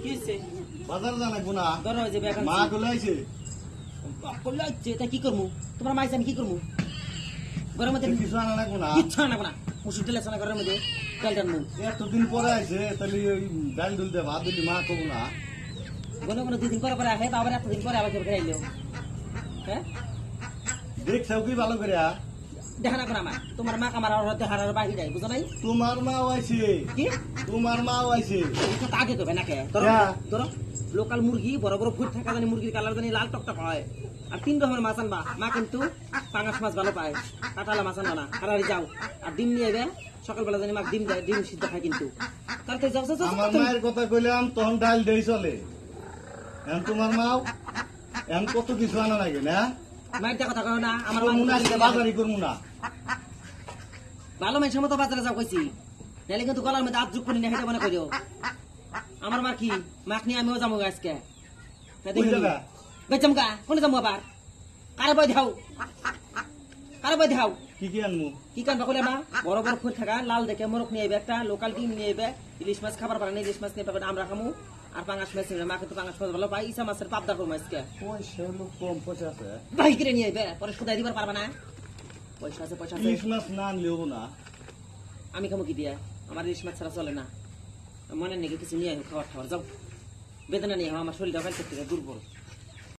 কিছে বাজার জানা গুনা ধরো যে বেকার মা গুলাইছে কইলাইছে তা কি করমু তোমার মাইছে আমি কি করমু ঘরের মধ্যে কিছু আনা লাগবো না কিচ্ছু না কোনা মুসুর তেল আছে না ঘরের মধ্যে তেল টানমু এতদিন পরে আইছে তাহলে ওই ডাল দুল দে ভাত দিলি মা কবো না গনে গনে 2 দিন পরে আহে আবার এতদিন পরে আবার খেয়ে আইলো হ্যাঁ দেখছাও কি ভালো করে দেখা না কোনা আমার তোমার মা কামার আর দেখার আর বাকি যায় বুঝো নাই তোমার মা আইছে কি তোমার মা আইছে এটা তো আগে তো নাকে ধরো ধরো লোকাল মুরগি বড় বড় ফুট থাকা জানি মুরগির কালার জানি লাল টকটক হয় আর 3 রকমের মাছ আনবা মা কিন্তু পাঙ্গাস মাছ ভালো পায় কাটালা মাছ আনবা না হারারি যাও আর ডিম নিয়ে এবে সকালবেলা জানি মা ডিম দেয় ডিম সিদ্ধ খায় কিন্তু কালকে যাও যাও আমার মায়ের কথা কইলাম তখন ডাল দেই চলে এখন তোমার মাও এখন কত কিছু আনা লাগে না মায়ের কথা কও না আমার মা মনে আছে বাজারি করবো না ভালো মানুষের মতো বাজারে যাও কইছি নাহলে কিন্তু গলার মধ্যে আজ যুগ করি না হেঁটে মনে করিও আমার মা কি মাখ নিয়ে আমিও যাবো আজকে বেচম গা কোনে যাবো আবার কারে বই দেখাও কারে বই দেখাও কি কি আনমু কি কান বলে মা বড় বড় ফুল থাকা লাল দেখে মোরক নিয়ে আইবে একটা লোকাল ডিম নিয়ে আইবে ইলিশ মাছ খাবার পারে না ইলিশ মাছ নিয়ে পাবে আমরা খামু আর পাঙ্গাস মাছ নিয়ে মা কিন্তু পাঙ্গাস মাছ ভালো পাই ইসা মাছের পাবদা করবো আজকে পয়সা হলো কম পয়সা আছে ভাই কিনে নিয়ে আইবে পরে সুদাই দিবার পারবা না পয়সা আছে পয়সা আছে ইলিশ মাছ না আনলেও না আমি খামু কি দিয়া আমার ইলিশ মাছ ছাড়া চলে না মনে নাকি কিছু নিয়ে খাবার খাবার যাও বেদনা নিয়ে আমার শরীরটা কাল থেকে দুর্বল